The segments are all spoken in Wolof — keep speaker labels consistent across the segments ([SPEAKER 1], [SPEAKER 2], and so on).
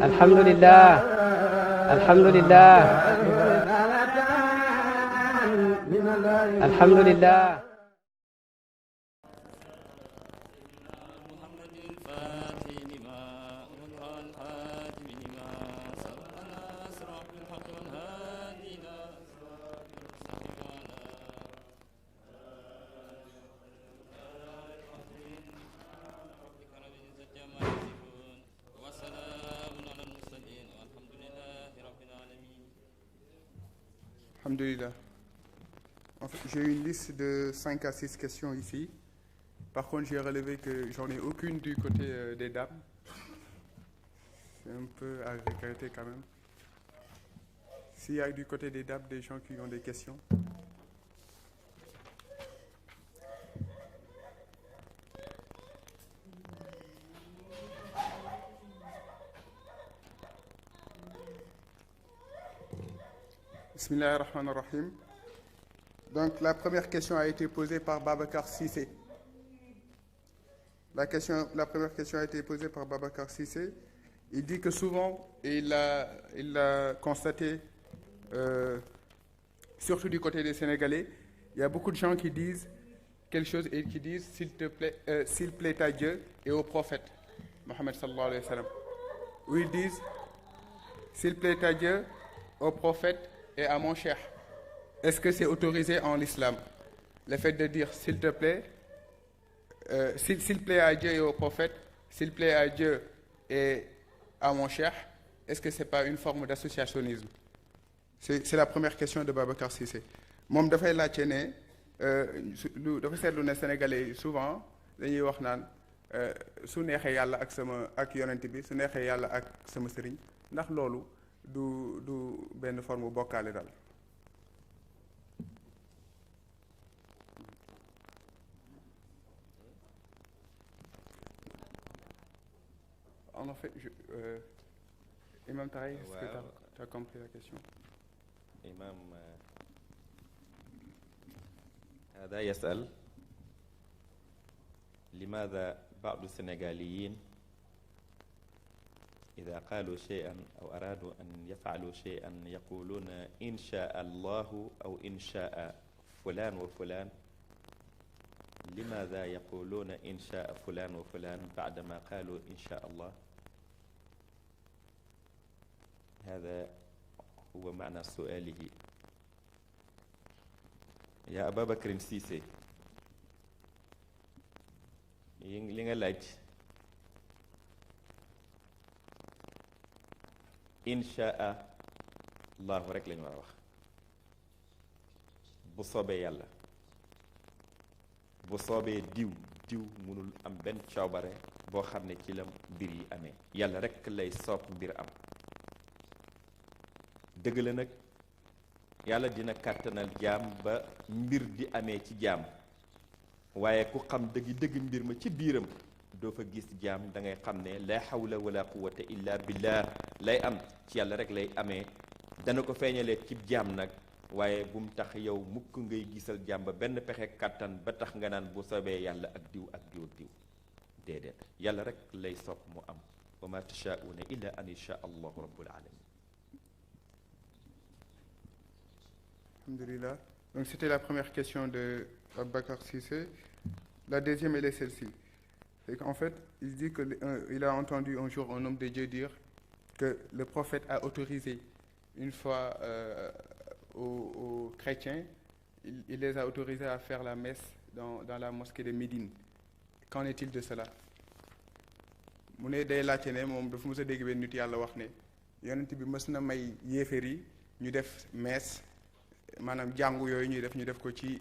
[SPEAKER 1] alhamdulillah alhamdulillah alhamdulillah
[SPEAKER 2] Alhamdulillah. En fait, j'ai une liste de 5 à 6 questions ici. Par contre, j'ai relevé que j'en ai aucune du côté des dames. C'est un peu à regretter quand même. S'il y a du côté des dames des gens qui ont des questions. Bismillahirrahmanirrahim. Donc la première question a été posée par Babacar Cissé. La première question a été posée par Babacar Cissé. Il dit que souvent, il a constaté, surtout du côté des Sénégalais, il y a beaucoup de gens qui disent quelque chose et qui disent s'il plaît à Dieu et au prophète, Mohammed sallallahu alayhi wa sallam. Ou ils disent s'il plaît à Dieu, au prophète et à mon cheikh. Est-ce que c'est autorisé en islam? Le fait de dire s'il te plaît, s'il plaît à Dieu et au prophète, s'il plaît à Dieu et à mon cheikh, est-ce que ce n'est pas une forme d'associationnisme? C'est la première question de Babacar Cissé. Moom dafay laajte ne dafa seetlu ne Sénégalais souvent dañuy wax naan su neexee yàlla ak yonent bi su neexee yàlla ak sama sëriñ ndax loolu du benn forme bokkaale daal. En fait, Imam Tahay, est-ce que tu as compris la question?
[SPEAKER 3] Imam هذا يسأل لماذا بعض السنغاليين إذا قالوا شيئا أو أرادوا أن يفعلوا شيئا يقولون إن شاء الله أو إن شاء فلان وفلان لماذا يقولون إن شاء فلان وفلان بعدما قالوا إن شاء الله هذا هو معنى سؤاله يا أبا بكر سيسي li nga laaj inshaa allahu rek lañu war a wax bu soobee yàlla bu soobee diw mënul am benn coobare boo xam ne ci la mbir yi amee yàlla rek lay soob mbir am dëgg la nag yàlla dina kàttanal jaam ba mbir di amee ci jaam waaye ku xam dëgg mbir ma ci biiram doo fa gis jaam da ngay xam ne la hawla wala quwwata illa billah lay am ci yàlla rek lay amee dana ko feeñalee ci jaam nag waaye bu mu tax yow mukk ngay gisal jaam ba benn pexe kàttan ba tax nga naan bu soobee yàlla ak diw déedéet yàlla rek lay sopp mu am wa ma tashaa'una illa an yasha allahu rabbul alamin.
[SPEAKER 2] Alhamdulillah. Donc c'était la première question de Babacar Cissé. La deuxième, elle est celle-ci. C'est qu'en fait, il dit qu'il a entendu un jour un homme de Dieu dire que le prophète a autorisé une fois aux chrétiens, il les a autorisés à faire la messe dans la mosquée de Médine. Qu'en est-il de cela? mu ne day laajte ne moom dafa mës a dégg benn nit yàlla wax ne yonent bi mës na may yéefar yi ñu def messe maanaam jàngu yooyu ñu def ko ci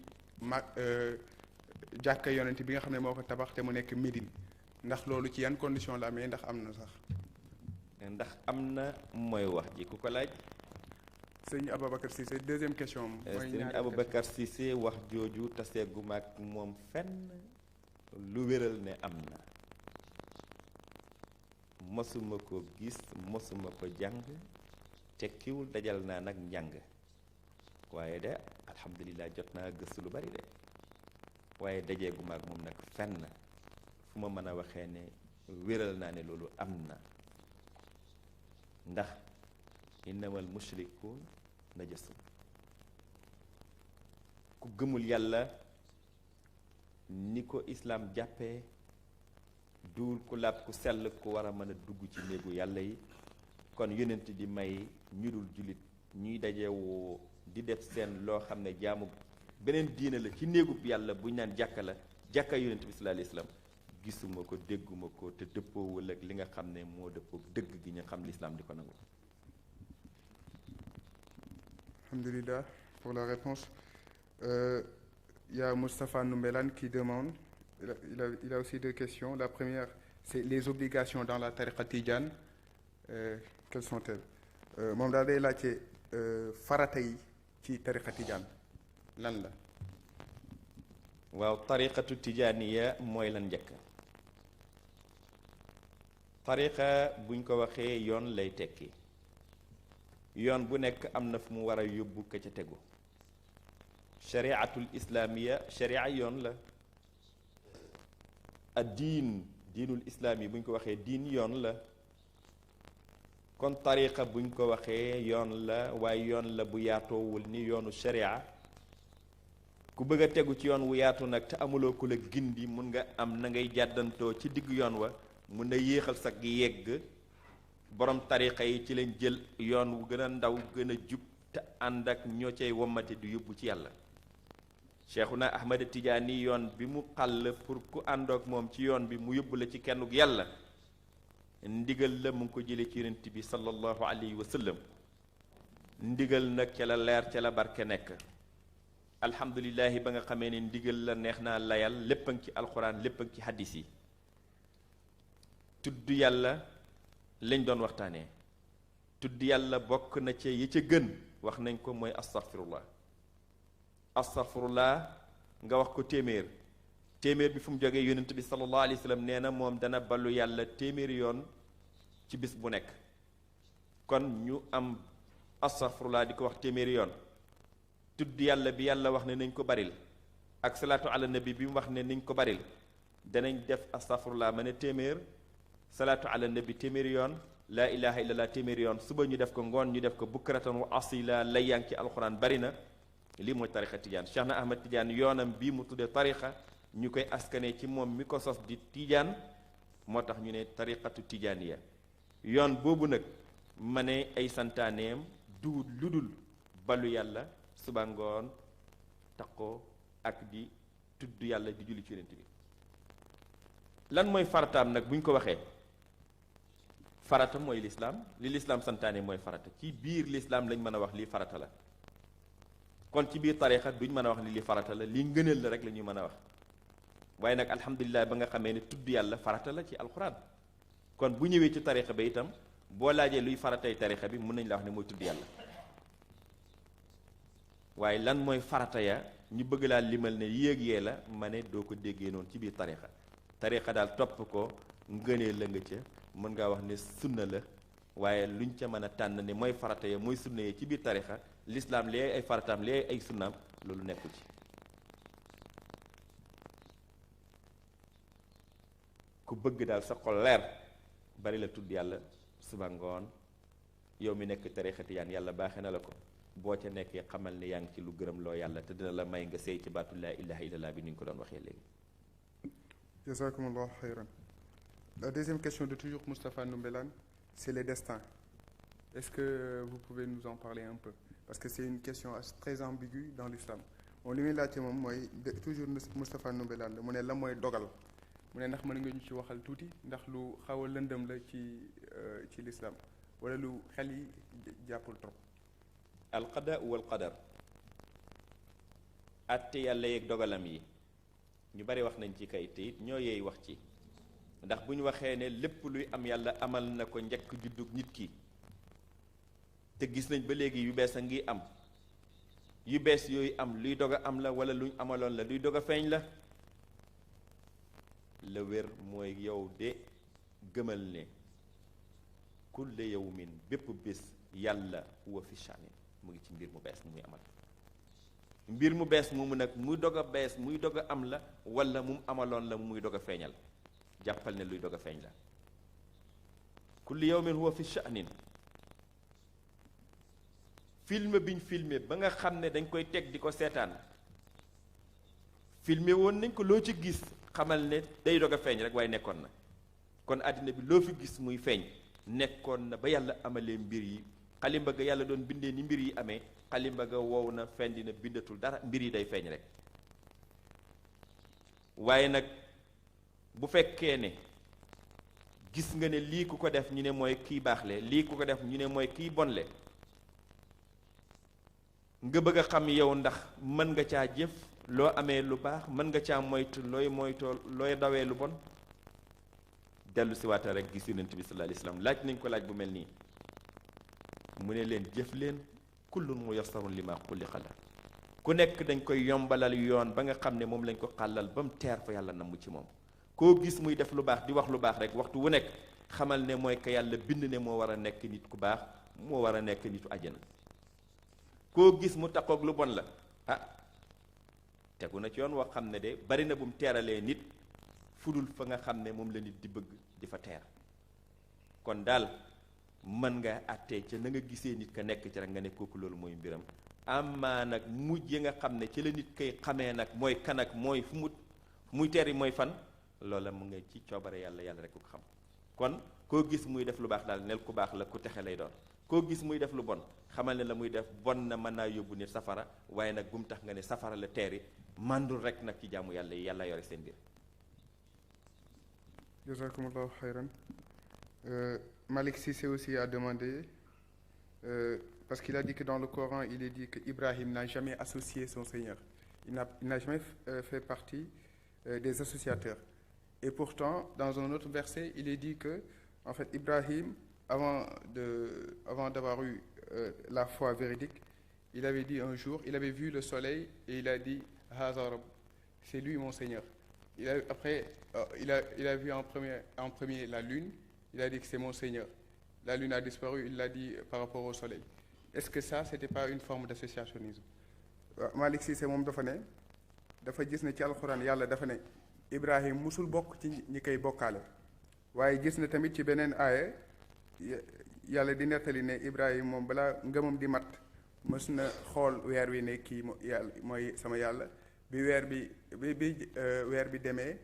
[SPEAKER 2] jàkka yonent bi nga xam ne moo ko tabax te mu nekk Médine ndax loolu ci yan condition la amee ndax am na sax.
[SPEAKER 3] ndax am na mooy wax ji ku ko laaj.
[SPEAKER 2] sëñ Aboubacar Cissé deuxième question. mooy
[SPEAKER 3] sëñ Aboubacar Cissé wax jooju taseegu mag moom fenn lu wéral ne am na mosuma ko gis mosuma ko jàng tekkiwul dajal naa nag njàng waaye de alhamdulilah jot naa gëstu lu bari de waaye dajeegu maag moom nag fenn fu ma mën a waxee ne wéral naa ne loolu am na ndax innamal mushrikuun najasun ku gëmul yàlla ni ko islaam jàppee duul ku laab ku sell ku war a mën a dugg ci néegu yàlla yi kon yonent di may ñu dul jullit ñuy dajewoo di def seen loo xam ne jaamu beneen diine la ci néegub yàlla buñ naan jàkka la jàkka yonent bi sallallahu alayhi wasallam gisuma ko dégguma ko te dëppoowul ak li nga xam ne moo dëppoo dëgg gi ñu xam l'islam di ko nangu.
[SPEAKER 2] Alhamdulillah pour la réponse. Il y a Moustapha Noumbelane qui demande, il a aussi deux questions. La première, c'est les obligations dans la tariqa Tidjane. Quelles sont-elles? moom daal day laajte farata yi ci tariqa Tidjane lan la?
[SPEAKER 3] waaw tariqatu tijaaniya mooy lan njëkk. tariqa buñ ko waxee yoon lay tekki yoon bu nekk am na fu mu war a yóbbu ka ca tegu. shariatul islaamiya sharia yoon la. ad diinul islaam yi buñ ko waxee diin yoon la. kon tariqa buñ ko waxee yoon la waaye yoon la bu yaatoowul ni yoonu sharia. ku bëgg a tegu ci yoon wu yaatu nag te amuloo ku la gindi mun nga am na ngay jàddantoo ci diggu yoon wa mun na yéexal sag yegg. borom tariqa yi ci leen jël yoon wu gën a ndaw gën a jub te ànd ak ñoo cay wommate di yóbbu ci yàlla. Cheikhuna Ahmad Tijaani yoon bi mu xàll pour ku àndook moom ci yoon bi mu yóbbu la ci kennuk yàlla ndigal la mu ngi ko jële ci yonent bi sallallahu alayhi wa sallam. ndigal nag ca la leer ca la barke nekk. alhamdulillahi ba nga xamee ne ndigal la neex naa layal lépp a ngi ci alxuraan lépp a ngi ci hadis yi. tudd yàlla lañ doon waxtaanee. tudd yàlla bokk na ca yi ca gën wax nañ ko mooy astaghfirullah. astaghfirullah nga wax ko téeméer bi fu mu jógee yonent bi sallallahu alayhi wa sallam nee na moom dana ballu yàlla téeméeri yoon ci bis bu nekk. kon ñu am astaghfirullah di ko wax téeméeri yoon. tudd yàlla bi yàlla wax ne nañ ko baril ak salaatu ala nabi bi mu wax ne nañ ko baril danañ def astaghfirullah ma ne téeméer salaatu ala nabi téeméeri yoon laa ilaha illallah téeméeri yoon suba ñu def ko ngoon ñu def ko bukratan wa asila lay yaa ngi ci alxuraan bari na. lii mooy tariqa Tidjane Cheikh na Ahmad Tidjane yoonam bii mu tuddee tariqa ñu koy askane ci moom mi ko sos di Tidjane moo tax ñu ne tariqatu Tidjaniya yoon boobu nag ma ne ay santaaneem du lu dul balu yàlla suba ngoon taqoo ak di tudd yàlla di julli ci yonent bi. lan mooy farataam nag bu ñu ko waxee farata mooy lislaam li lislaam santaane mooy farata ci biir lislaam lañ mën a wax lii farata la. kon ci biir tarixa duñ mën a wax ni li farata la li ngëneel la rek la ñuy mën a wax waaye nag alhamdulilah ba nga xamee ne tudd yàlla farata la ci alquran kon bu ñëwee ci tarixa ba itam boo laajee luy faratay tarixa bi mën nañ la wax ne mooy tudd yàlla waaye lan mooy farata ya ñu bëgg laa limal ne yéeg-yee la ma ne doo ko déggee noonu ci biir tarixa daal topp ko ngëneel la nga ca mën ngaa wax ne sunna la waaye luñ ca mën a tànn ne mooy farata ya mooy sunna ya ci biir tarixa l'islam lee ay farataam lee ay sunnaam loolu nekkul ci. ku bëgg daal sa xol leer bari la tudd yàlla suba ngoon yow mi nekk tariqa Tijaan yàlla baaxee na la ko boo ca nekkee xamal ne yaa ngi ci lu gërëm loo yàlla te dina la may nga sey ci baatu laa ilaha illallah bi ni ñu ko doon waxee léegi.
[SPEAKER 2] Jazakumullah khayran. La deuxième question de toujours Moustapha Noumbelane, c'est les destins. Est-ce que vous pouvez nous en parler un peu? Parce que c'est une question très ambiguë dans l'islam. On li muy laajte moom mooy toujours Moustapha Noumbelane mu ne la mooy dogal mu ne ndax mën nga ñu ci waxal tuuti ndax lu xaw a lëndëm la ci l'islam wala lu xel yi jàppul trop.
[SPEAKER 3] alqada wal qadar atte yàlla yeeg dogalam yi ñu bari wax nañ ci kay te it ñoo yeey wax ci ndax bu ñu waxee ne lépp luy am yàlla amal na ko njëkk juddug nit ki te gis nañ ba léegi yu bees a ngi am yu bees yooyu am luy dog a am la wala luñ amaloon la luy dog a feeñ la la wér mooy yow de gëmal ne kulle yawmin bépp bés yàlla huwa fi sha'nin mu ngi ci mbir mu bees muy amal mbir mu bees moomu nag muy dog a bees muy dog a am la wala mu amaloon la muy dog a feeñal jàppal ne luy dog a feeñ la kulli yawmin huwa fi sha'nin film biñ filmé ba nga xam ne dañ koy teg di ko seetaan filmé woon nañ ko loo ci gis xamal ne day dog a feeñ rek waaye nekkoon na kon àddina bi loo fi gis muy feeñ nekkoon na ba yàlla amalee mbir yi xalimba ga yàlla doon bindee ni mbir yi amee xalimba ga wow na feeñ dina bindatul dara mbir yi day feeñ rek waaye nag bu fekkee ne gis nga ne lii ku ko def ñu ne mooy kii baaxle lii ku ko def ñu ne mooy kii bonle nga bëgg a xam yow ndax mën nga caa jëf loo amee lu baax mën nga caa moytu looy moytoo looy dawee lu bon dellu si waata rek gis yonent bi sallallahu alayhi wasallam laaj nañ ko laaj bu mel nii mu ne leen jëf leen kullun muyassarun lima xuliqa la ku nekk dañ koy yombalal yoon ba nga xam ne moom lañ ko xàllal ba mu teer fa yàlla namm ci moom koo gis muy def lu baax di wax lu baax rek waxtu wu nekk xamal ne mooy que yàlla bind ne moo war a nekk nit ku baax moo war a nekk nitu àjjana koo gis mu takkoog lu bon la ah tegu na ci yoon wax xam ne de bari na bu mu teeralee nit fudul fa nga xam ne moom la nit di bëgg di fa teer kon daal mën nga àttee ca na nga gisee nit ka nekk ci rek nga ne kooku loolu mooy mbiram amaa nag mujj yi nga xam ne ci la nit kay xamee nag mooy kan ak mooy fu mu muy teer yi mooy fan loola mu nga ci coobare yàlla yàlla rek ko xam kon koo gis muy def lu baax daal nel ku baax la ku texe lay doon koo gis muy def lu bon xamal ne la muy def bon na mën naa yóbbu nit safara waaye nag bu mu tax nga ne safara la teeri màndul rek nag ci jaamu yàlla yi yàlla yore seen mbir.
[SPEAKER 2] Jazakumullahu khairan. Malik Cissé aussi a demandé, parce qu'il a dit que dans le Coran, il est dit que Ibrahim n'a jamais associé son Seigneur. Il n'a jamais fait partie des associateurs. Et pourtant, dans un autre verset, il est dit que, en fait, Ibrahim, avant d'avoir eu la foi véridique, il avait dit un jour, il avait vu le soleil et il a dit, Haza Rabb, c'est lui mon Seigneur. Après, il a vu en premier la lune, il a dit que c'est mon Seigneur. La lune a disparu, il l'a dit par rapport au soleil. Est-ce que ça, c'était pas une forme d'associationnisme? Malik Cissé moom dafa ne dafa gis ne ci alxuraan yàlla dafa ne Ibrahim musul bokk ci ñi koy bokkaale waaye gis na tamit ci beneen aaya yàlla di nettali ne Ibrahim moom balaa ngëmam di mat mës na xool weer wi ne kii yàlla mooy sama yàlla bi weer bi demee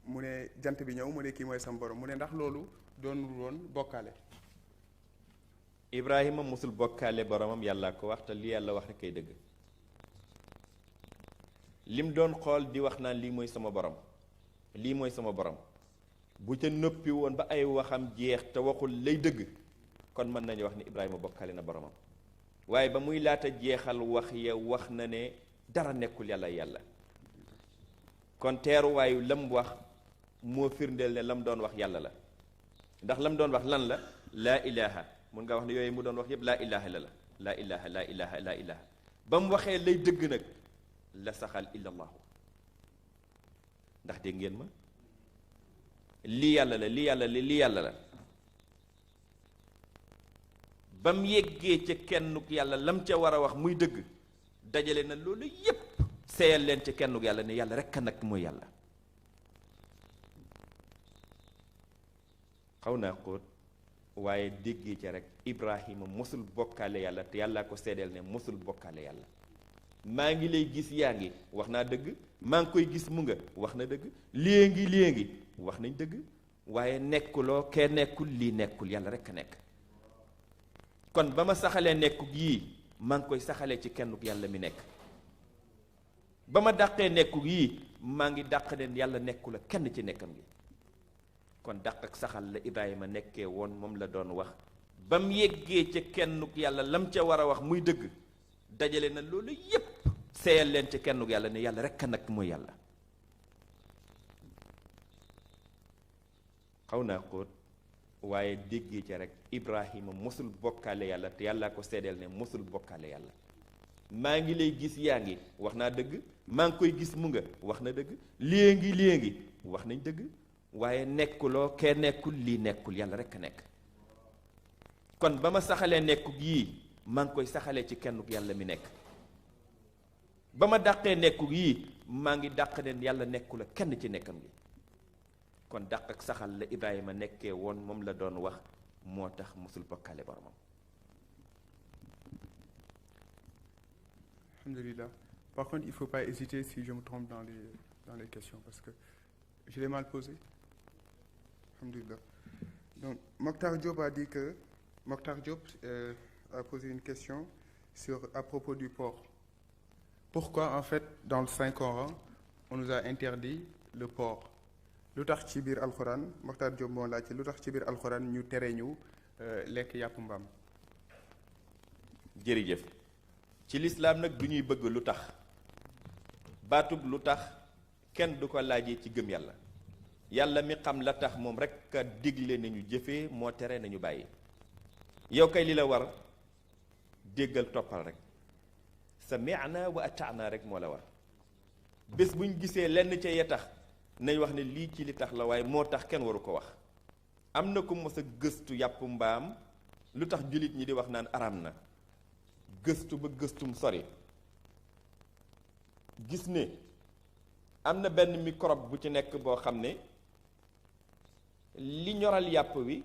[SPEAKER 2] mu ne jant bi ñëw mu ne kii mooy sama borom mu ne ndax loolu doonul woon bokkaale.
[SPEAKER 3] Ibrahima musul bokkaale boromam yàlla ko wax te li yàlla wax rek kay dëgg lim doon xool di wax naan lii mooy sama borom lii mooy sama borom bu ca noppi woon ba ay waxam jeex te waxul lay dëgg kon mën nañu wax ni Ibrahima bokkaale na boromam waaye ba muy laata jeexal wax ya wax na ne dara nekkul yàlla kon teeruwaayu lam wax moo firndeel ne lam doon wax yàlla la ndax lam doon wax lan la laa ilaha mun nga wax ne yooyu mu doon wax yépp laa ilaha laa ilaha ba mu waxee lay dëgg nag la saxal illallahu ndax dégg ngeen ma lii yàlla la ba mu yeggee ca kennuk yàlla lam ca war a wax muy dëgg dajale na loolu yépp seeyal leen ca kennuk yàlla ne yàlla rekk nag mooy yàlla xaw naa xóot waaye déggee ca rek Ibrahima mosul bokkaale yàlla te yàlla ko seedeel ne mosul bokkaale yàlla maa ngi lay gis yaa ngi wax naa dëgg maa ngi koy gis mu nga wax na dëgg léegi wax nañ dëgg waaye nekkuloo kee nekkul lii nekkul yàlla rekk a nekk kon ba ma saxalee nekkuk yii maa ngi koy saxalee ci kennuk yàlla mi nekk ba ma dàqee nekkuk yii maa ngi dàq ne yàlla nekkula kenn ci nekkam gi kon dàq ak saxal la Ibrahima nekkee woon moom la doon wax ba mu yeggee ca kennuk yàlla lam ca war a wax muy dëgg dajale na loolu yépp seeyal leen ca kennuk yàlla ne yàlla rekk nag mooy yàlla xaw naa xóot waaye déggee ca rek Ibrahima mosul bokkaale yàlla te yàlla ko seedeel ne mosul bokkaale yàlla maa ngi lay gis yaa ngi wax naa dëgg maa ngi koy gis mu nga wax na dëgg léegi wax nañ dëgg waaye nekkuloo kee nekkul lii nekkul yàlla rekk a nekk kon ba ma saxalee nekkuk yii maa ngi koy saxalee ci kennuk yàlla mi nekk ba ma dàqee nekku yii maa ngi dàq ne yàlla nekku la kenn ci nekkam gi kon dàq ak saxal la Ibrahima nekkee woon moom la doon wax moo tax musul bokkaale boromam.
[SPEAKER 2] Alhamdulillah. Par contre, il ne faut pas hésiter si je me trompe dans les questions, parce que je l'ai mal posé. Alhamdulillah. Donc, Mokhtar Diop a dit que... Mokhtar Diop a posé une question à propos du porc. Pourquoi, en fait, dans le Saint-Coran, on nous a interdit le porc? Lu tax ci biir alxuraan Mokhtar Diop moo laaj lu tax ci biir alxuraan ñu tere ñu lekk yàpp mbaam.
[SPEAKER 3] jërëjëf ci lislaam nag du ñuy bëgg lu tax baatub lu tax kenn du ko laajee ci gëm yàlla yàlla mi xam la tax moom rek a digle nañu jëfee moo tere nañu bàyyi yow kay li la war déggal toppal rek sami'na wa ata'na rek moo la war bés buñ gisee lenn ca ya tax nañ wax ne lii ci li tax la waaye moo tax kenn waru ko wax am na ku mos a gëstu yàpp mbaam lu tax jullit ñi di wax naan araam na gëstu ba gëstum sori gis ne am na benn microbe bu ci nekk boo xam ne li ñoral yàpp wi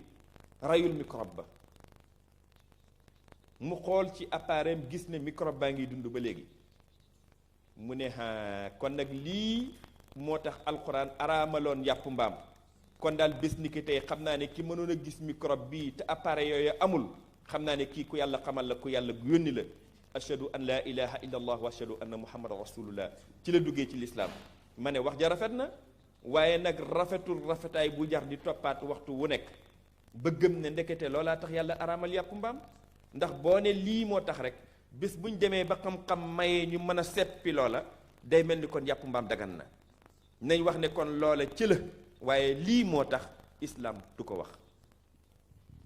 [SPEAKER 3] rayul microbe ba mu xool ci appareil gis ne microbe baa ngi dund ba léegi mu ne kon nag lii moo tax alxuraan araamaloon yàpp mbaam kon daal bés ni ki tey xam naa ne ki mënoon a gis microbe bii te appareil yooyu amul xam naa ne kii ku yàlla xamal la ku yàlla yónni la ashhadu an laa ilaha illa allah wa ashhadu anna muhammadan rasulullah ci la duggee ci lislaam ma ne wax ja rafet na waaye nag rafetul rafetaay bu jar di toppaat waxtu wu nekk ba gëm ne ndekete loolaa tax yàlla araamal yàpp mbaam ndax boo ne lii moo tax rek bés buñ demee ba xam-xam mayee ñu mën a seppi loola day mel ni kon yàpp mbaam dagan na nañ wax ne kon loola ci la waaye lii moo tax islam du ko wax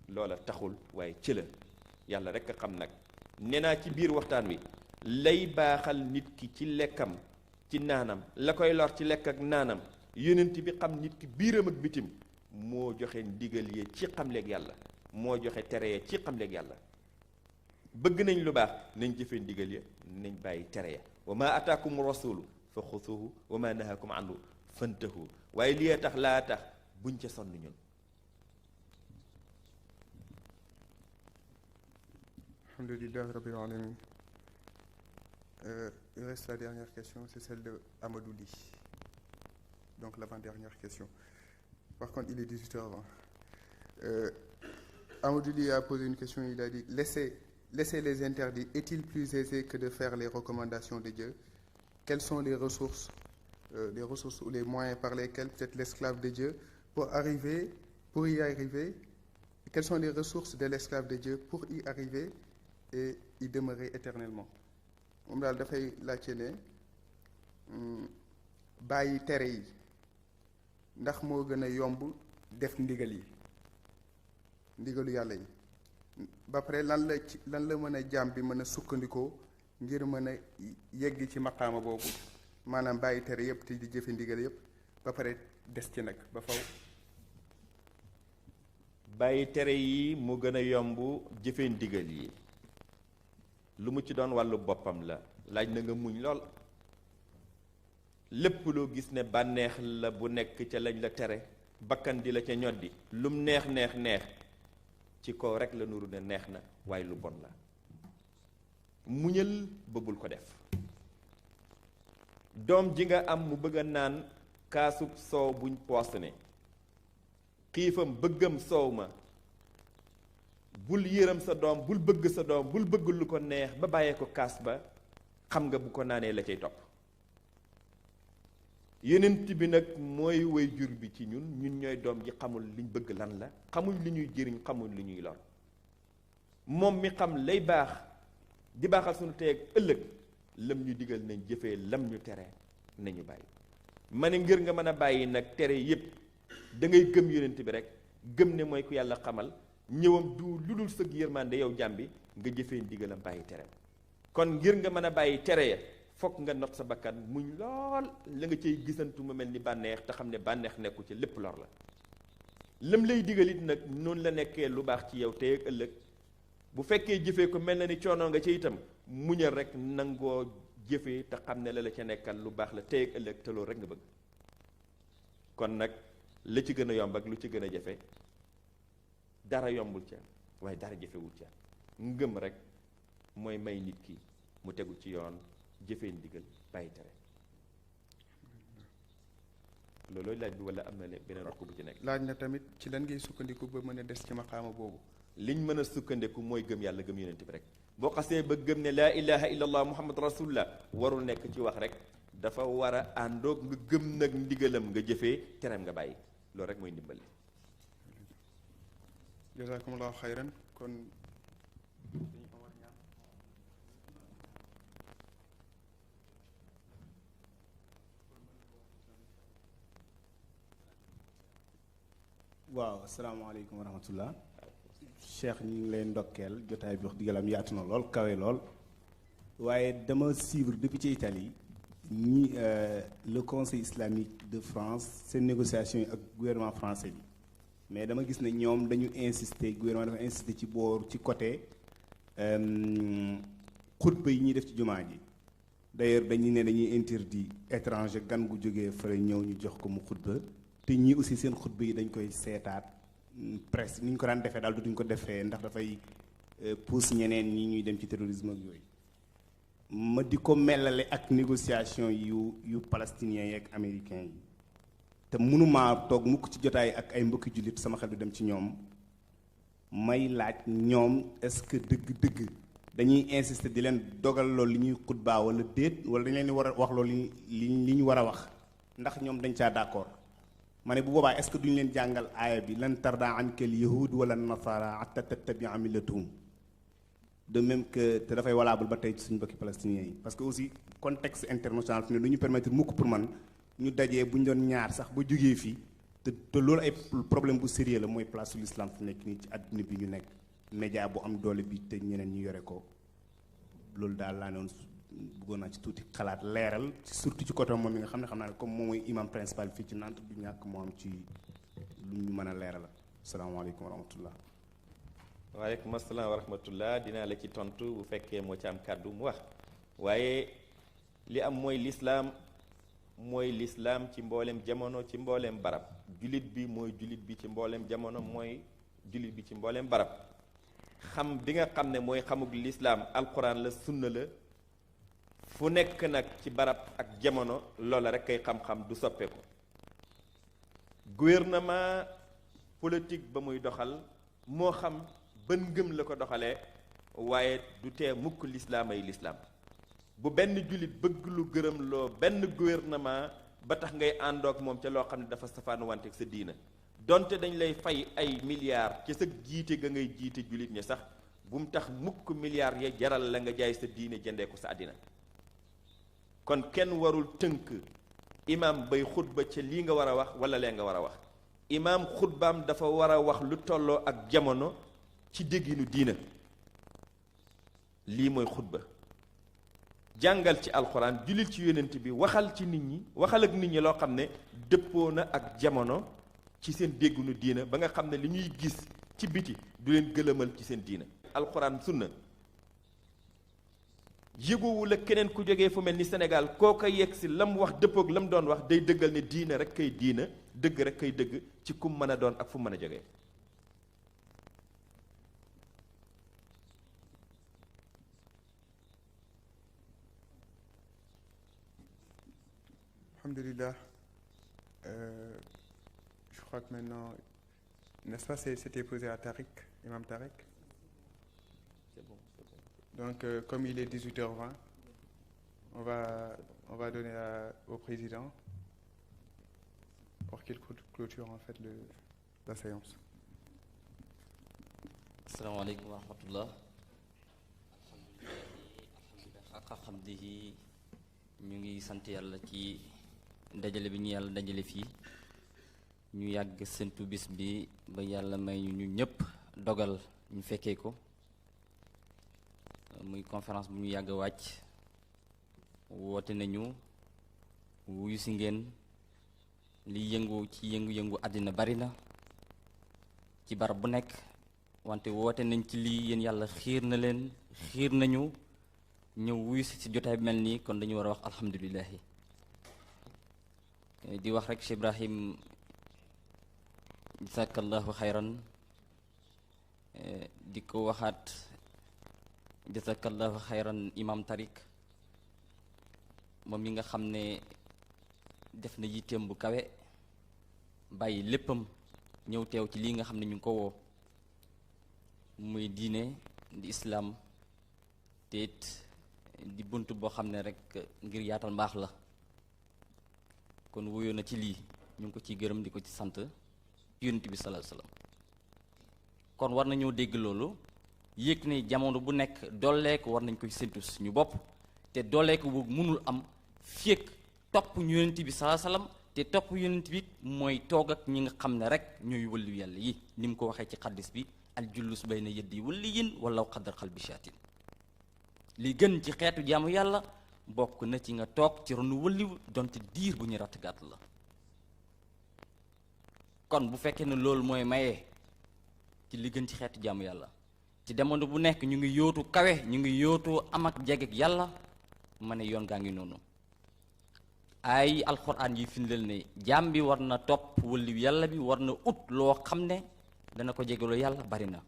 [SPEAKER 3] loola taxul waaye ci la yàlla rek a xam nag nee naa ci biir waxtaan wi lay baaxal nit ki ci lekkam ci naanam la koy lor ci lekk ak naanam yonent bi xam nit ki biiram ak bitim moo joxe ndigal yi ci xamleeg yàlla moo joxe tere ya ci xamleeg yàlla bëgg nañ lu baax nañ jëfe ndigal ya nañ bàyyi tere ya wa ma ataakum rasulu fa xusuhu wa ma nahakum anhu fantahu waaye lii tax laa tax buñ ca sonn ñun.
[SPEAKER 2] Alhamdulillah Rabbil Alamin. Il reste la dernière question, c'est celle de Amadou Ly. Donc l'avant-dernière question. Par contre, il est 18h20. Amadou Ly a posé une question, il a dit laisser les interdits est-il plus aisé que de faire les recommandations de Dieu? Quelles sont les ressources ou les moyens par lesquels peut-être l'esclave de Dieu pour y arriver? Quelles sont les ressources de l'esclave de Dieu pour y arriver et y demeurer éternellement? moom daal dafay laajte ne bàyyi tere yi ndax moo gën a yomb def ndigalu yàlla yi ba pare lan la mën a jaam bi mën a sukkandikoo ngir mën a yegg ci maqaama boobu maanaam bàyyi tere yëpp te di jëfe ndigal yëpp ba pare des ci nag ba faw.
[SPEAKER 3] bàyyi tere yi mu gën a yomb jëfe ndigal yi lu mu ci doon wàllu boppam la laaj na nga muñ lool lépp loo gis ne bànneex la bu nekk ca lañ la tere bakkan di la ca ñoddi lum neex ci kaw rek la nuru ne neex na waaye lu bon la muñal bëggul ko def doom ji nga am mu bëgg a naan kaasub soow buñ poosne xiifam bëggam soow ma bul yëram sa doom bul bëgg sa doom bul bëgg lu ko neex ba bàyyee ko kaas ba xam nga bu ko naanee la cay topp yenent bi nag mooy way jur bi ci ñun ñooy doom ji xamul liñ bëgg lan la xamuñ li ñuy jëriñ xamuñ li ñuy lor moom mi xam lay baax di baaxal suñu tey ak ëllëg lam ñu digal nañ jëfee lam ñu tere nañu bàyyi ma ne ngir nga mën a bàyyi nag tere yépp da ngay gëm yenent bi rek gëm ne mooy ku yàlla xamal ñëwam du lu dul sëg yërmande yow jàmbi nga jëfee ndigalam bàyyi tere kon ngir nga mën a bàyyi tere ya fokk nga not sa bakkan muñ lool la nga cay gisantu mu mel ni bànneex te xam ne bànneex nekku ci lépp lor la lam lay digalit nag noonu la nekkee lu baax ci yow tey ak ëllëg bu fekkee jëfee ko mel na ni coono nga ci itam muñal rek nangoo jëfee te xam ne la ca nekkal lu baax la tey ak ëllëg te loolu rek nga bëgg. kon nag la ci gën a yomb ak lu ci gën a jafe dara yombul ca waaye dara jafewul ca ngëm rek mooy may nit ki mu tegu ci yoon jëfee ndigal bàyyi tere. loolooy laaj bi wala am na beneen rokk bu ci nekk.
[SPEAKER 2] laaj na tamit ci lan ngay sukkandiku ba mën a des ci maqaama boobu.
[SPEAKER 3] liñ mën a sukkandiku mooy gëm yàlla gëm yonent bi rek boo xasee ba gëm ne laa ilaha illallah muhammad rasulullah warul nekk ci wax rek dafa war a àndoog nga gëm nag ndigalam nga jëfee teram nga bàyyi loolu rek mooy ndimbali.
[SPEAKER 2] jazakumullahu xayran kon
[SPEAKER 4] waaw asalaamaaleykum wa rahmatullah Cheikh ñu ngi lay ndokkeel jotaay bi wax diggalam yaatu na lool kawe lool waaye dama suivre depuis ci Italie ñi le conseil islamique de France seen négociation yi ak gouvernement français bi mais dama gis ne ñoom dañu insister gouvernement dafa insister ci boor ci côté xutba yi ñuy def ci jumaa ji d'ailleurs dañuy ne dañuy interdit étranger gan gu jógee fële ñëw ñu jox ko mu xutba te ñii aussi seen xutba yi dañ koy seetaat presse ni ñu ko daan defee daal duñ ko defee ndax dafay pousse ñeneen ñi ñuy dem ci terrorisme ak yooyu ma di ko melale ak négociation yu palestiniens yi ak américains yi te mënumaa toog mukk ci jotaay ak ay mbokki jullit sama xel du dem ci ñoom may laaj ñoom est-ce que dëgg-dëgg dañuy insister di leen dogal loolu li ñuy xutbaa wala déet wala dañ leen di war a wax loolu li ñu war a wax ndax ñoom dañ caa d'accord ma ne bu boobaa est-ce que duñu leen jàngal aaya bi lan tarda anka al yahud wala nasara hatta tattabia millatuhum de même que te dafay valable ba tey ci suñu mbokki palestiniens yi parce que aussi contexte international fi ne du ñu permettre mukk pour man ñu dajee bu ñu doon ñaar sax ba jógee fii te loolu ay problème bu sérieux la mooy place l'islam fi nekk nii ci àdduna bi ñu nekk média bu am doole bi te ñeneen ñu yore ko loolu daal laa noonu bëggoon naa ci tuuti xalaat leeral surtout ci côté moom mi nga xam ne xam naa ne comme moom mooy imam principal fii ci Nantes du ñàkk moo am ci lu ñu mën a leeral asalaamaaleykum wa rahmatullah.
[SPEAKER 3] waaleykum asalaam wa rahmatullah dinaa la ci tontu bu fekkee moo ci am kàddu mu wax waaye li am mooy lislaam ci mboolem jamono ci mboolem barab jullit bi mooy jullit bi ci mboolem jamono mooy jullit bi ci mboolem barab xam bi nga xam ne mooy xamug lislaam alquran la sunna la fu nekk nag ci barab ak jamono loola rek kay xam-xam du soppeeku gouvernement politique ba muy doxal moo xam ban ngëm la ko doxalee waaye du tee mukk lislaam ay lislaam bu benn jullit bëgg lu gërëm loo benn gouvernement ba tax ngay àndoog moom ca loo xam ne dafa safaan wante sa diina donte dañ lay fay ay milliards ci sa jiite ga ngay jiite jullit ñi sax bu mu tax mukk milliards ya jaral la nga jaay sa diine jëndee ko sa àddina kon kenn warul tënk imaam bay xutba ca lii nga war a wax wala lee nga war a wax imaam xutbaam dafa war a wax lu tolloo ak jamono ci dégginu diina lii mooy xutba jàngal ci alxuraan jullit ci yonent bi waxal ci nit ñi waxal ak nit ñi loo xam ne dëppoo na ak jamono ci seen dégginu diina ba nga xam ne li ñuy gis ci biti du leen gëlëmal ci seen diina alxuraan sunna yëgowu la keneen ku jógee fu mel ni Sénégal koo ko yegg si lam wax dëppoog lam doon wax day dëggal ne diina rek kay diina dëgg rek kay dëgg ci kum mën a doon ak fu mën a jógee
[SPEAKER 2] alhamdulillah je crois que maintenant n'est-ce pas c'était posé à Tariq, Imam Tariq.
[SPEAKER 3] c'est bon.
[SPEAKER 2] Donc comme il est 18h20 on va donner au président pour qu'il clôture en fait la séance.
[SPEAKER 5] asalaamaaleykum wa rahmatullah ak xamdihi ñu ngi sant yàlla ci ndajale bi ñu yàlla dajale fii ñu yàgg séntu bis bi ba yàlla may ñu ñëpp dogal ñu fekkee ko muy conférence bu ñu yàgg wàcc woote nañu wuyu si ngeen li yëngu ci yëngu-yëngu àddina bari na ci barab bu nekk wante woote nañ ci lii yéen yàlla xiir na leen xiir nañu ñëw wuyu si jotaay bi mel nii kon dañu war a wax alhamdulilahi di wax rek Cheikh Ibrahim jazakallahu xayran di ko waxaat jazakallahu xayran imam Tariq moom mi nga xam ne def na yitteem bu kawe bàyyi léppam ñëw teew ci lii nga xam ne ñu ngi ko woo muy diine di islaam te it di bunt boo xam ne rek ngir yaatal mbaax la kon wuyoo na ci lii ñu ngi ko ciy gërëm di ko ci sant yonent bi sallallahu alayhi wasallam kon war nañoo dégg loolu yëg ne jamono bu nekk dolleeku war nañ koy séntu suñu bopp te dolleeku bu mënul am fekk topp ñu yonent bi sallallahu alayhi wasallam te topp yonent bi mooy toog ak ñi nga xam ne rek ñooy wëllu yàlla yi ni mu ko waxee ci xaddis bi al jullus bayna yaddi waliyin walaw qadar xalbi shaatin li gën ci xeetu jaamu yàlla bokk na ci nga toog ci ronu wëlliw donte diir bu ñu ratt gàtt la kon bu fekkee ne loolu mooy mayee ci li gën ci xeetu jaamu yàlla ci demondo bu nekk ñu ngi yóotu kawe ñu ngi yóotu am ak jeg ak yàlla ma ne yoon gaa ngi noonu ay alxuraan yi firndeel ne jaam bi war na topp wëlliw yàlla bi war na ut loo xam ne dana ko jegeloo yàlla bari na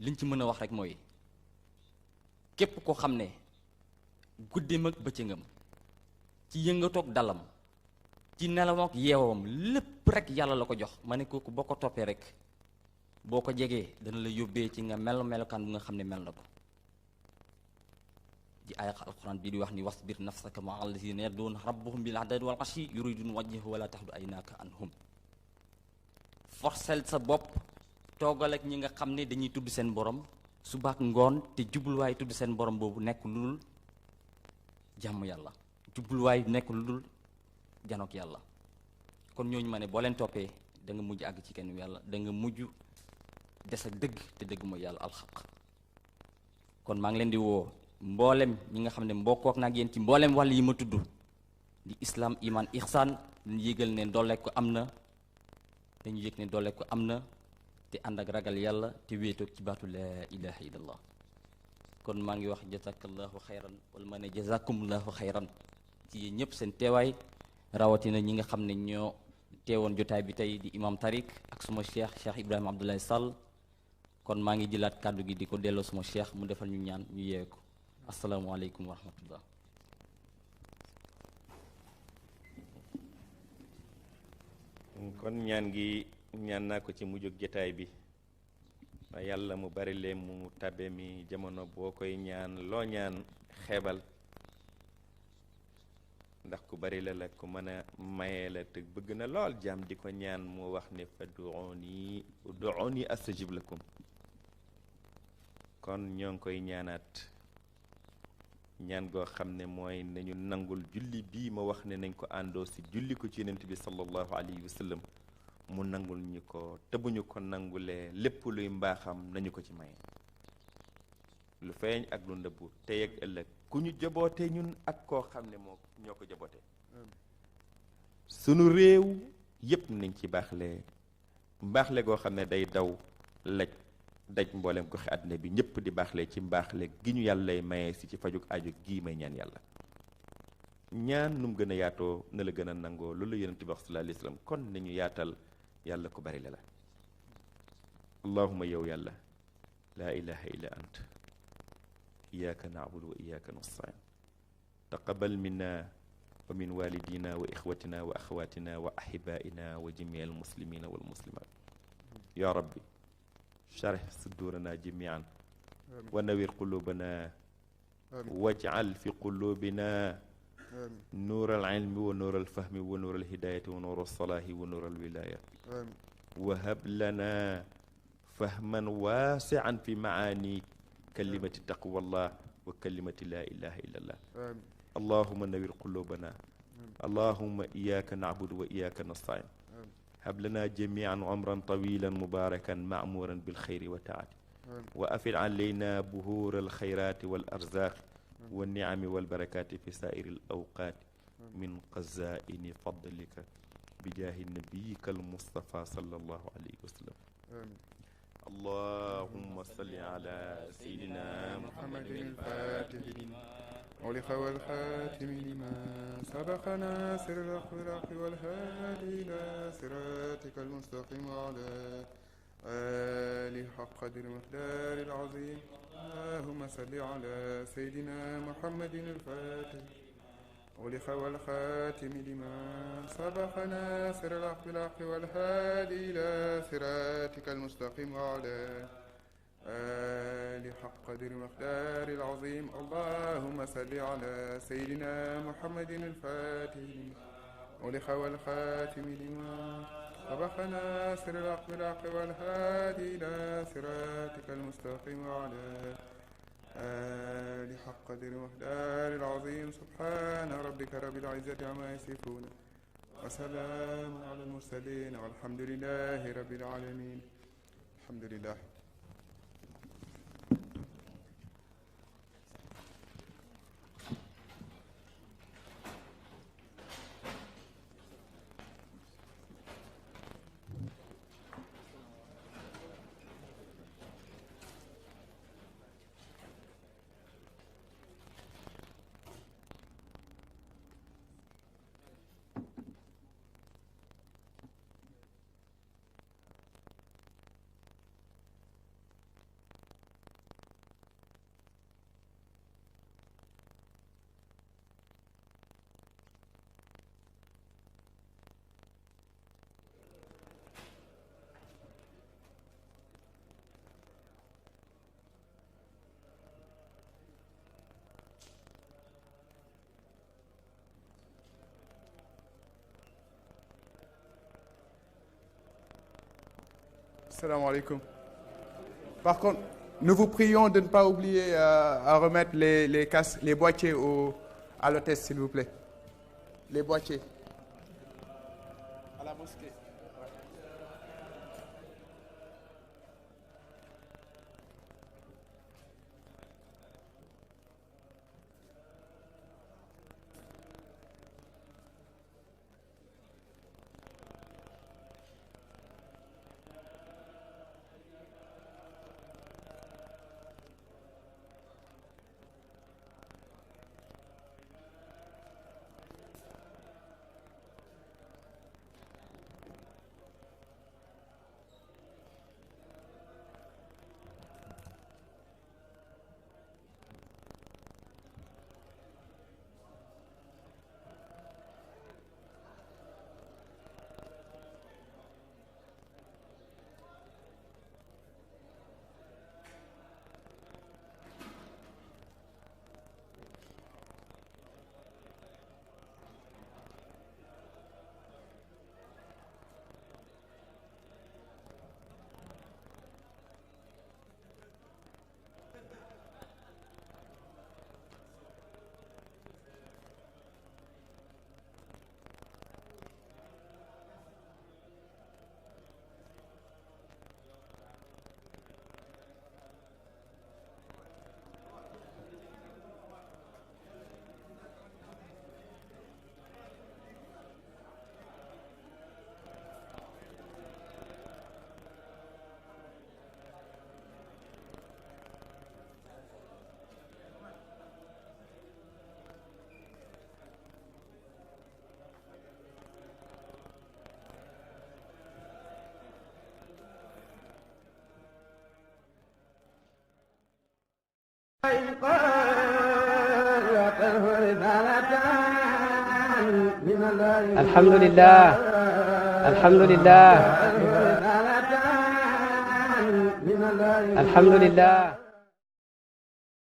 [SPEAKER 5] liñ ci mën a wax rek mooy képp ko xam ne guddeem ak bëccëgam ci yëngatoog dalam ci nelawam ak yeewam lépp rek yàlla la ko jox ma ne kooku boo ko toppee rek boo ko jegee dana la yóbbee ci nga melokaan bu nga xam ne mel na ko di ay alquran bii di wax ni wasbir nafsaka ma allazina yad'una rabbahum bil ghadati wal ashi yuridun wajhahu wala tahdu aynaka anhum forcel sa bopp toogal ak ñi nga xam ne dañuy tudd seen borom suba ak ngoon te jubluwaay tudd seen borom boobu nekk lu dul jàmm yàlla jubluwaay nekk lu dul janook yàlla kon ñooñu ma ne boo leen toppee da nga mujj àgg ci kenn yàlla da nga mujj des ak dëgg te dëgg mooy yàlla alxaq kon maa ngi leen di woo mboolem ñi nga xam ne mbokkook naag yéen ci mboolem wàll yi ma tudd di islam iman ihsan dañu yëgal ne doole ko am na dañu yëg ne doole ko am na te ànd ak ragal yàlla te wéetoog ci baatu laa ilaha illallah kon maa ngi wax jazakallahu xayran wala ma ne jazakumullahu xayran ci yéen ñëpp seen teewaay rawatina ñi nga xam ne ñoo teewoon jotaay bi tey di imam Tariq ak suma cheikh Ibrahima Abdoulaye Sall kon maa ngi jëlaat kàddu gi di ko delloo suma cheikh mu defal ñu ñaan ñu yeewe ko asalaamualeykum wa rahmatullah.
[SPEAKER 3] kon ñaan gi ñaan naa ko ci mujjug jotaay bi waaye yàlla mu bari leen mu tabe mi jamono boo koy ñaan loo ñaan xeebal ndax ku bari la ku mën a maye la te bëgg na lool jaam di ko ñaan mu wax ne fa du'uni astajib lakum kon ñoo ngi koy ñaanaat ñaan goo xam ne mooy nañu nangul julli bii ma wax ne nañ ko àndoo si julli ko ci yonent bi sallallahu alayhi wa sallam mu nangul ñu ko te bu ñu ko nangulee lépp luy mbaaxam nañu ko ci maye lu feeñ ak lu ndëbbu tey ak ëllëg ku ñu jaboote ñun ak koo xam ne moo ñoo ko jaboote sunu réew yépp nañ ci mbaaxle goo xam ne day daw daj mboolem ko xi àddina bi ñëpp di baaxle ci mbaaxle gi ñu yàlla lay maye si ci fajuk aju gii may ñaan yàlla ñaan nu mu gën a yaatoo na la gën a nangoo loolu yonent bi sallallahu alayhi wasallam kon nañu yaatal yàlla ko bari la allahumma yow yàlla laa ilaha illa ant iyyaka na'budu wa iyyaka nasta'in taqabbal minna wa min walidina wa ikhwatina wa akhawatina wa ahibaina wa jami' al muslimina wal muslimat ya rabbi sharh sudurana jami'an wa nawwir qulubana waj'al fi qulubina نور العلم ونور الفهم ونور الهداية ونور الصلاح ونور الولاية وهب لنا فهما واسعا في معاني كلمة تقوى الله وكلمة لا إله إلا الله اللهم نور قلوبنا اللهم إياك نعبد وإياك نستعين هب لنا جميعا عمرا طويلا مباركا معمورا بالخير والتعالي وأفل علينا بهور الخيرات والأرزاق والنعم والبركات في سائر الأوقات من خزائن فضلك بجاه نبيك المصطفى صلى الله عليه وسلم اللهم صل على سيدنا
[SPEAKER 2] محمد الفاتح لما أغلق والخاتم لما سبق ناصر الحق بالحق والهادي إلى صراطك المستقيم وعلى آله حق قدر مقدار العظيم اللهم صل على سيدنا محمد الفاتح أغلق والخاتم لما سبق ناصر الحق بالحق والهادي إلى صراطك المستقيم وعلى آل حق قدر مقدار العظيم اللهم صل على سيدنا محمد الفاتح أغلق والخاتم لما سبق ناصر الحق بالحق والهادي إلى صراطك المستقيم وعلى آل حق قدر مقدار العظيم سبحان ربك رب العزة عما يصفون وسلام على المرسلين والحمد لله رب العالمين. الحمد لله. Assalamu alaikum. Par contre, nous vous prions de ne pas oublier à remettre les casques, les boîtiers à l'hôtesse, s'il vous plaît. Les boîtiers. À la mosquée.
[SPEAKER 1] الحمد لله الحمد لله الحمد لله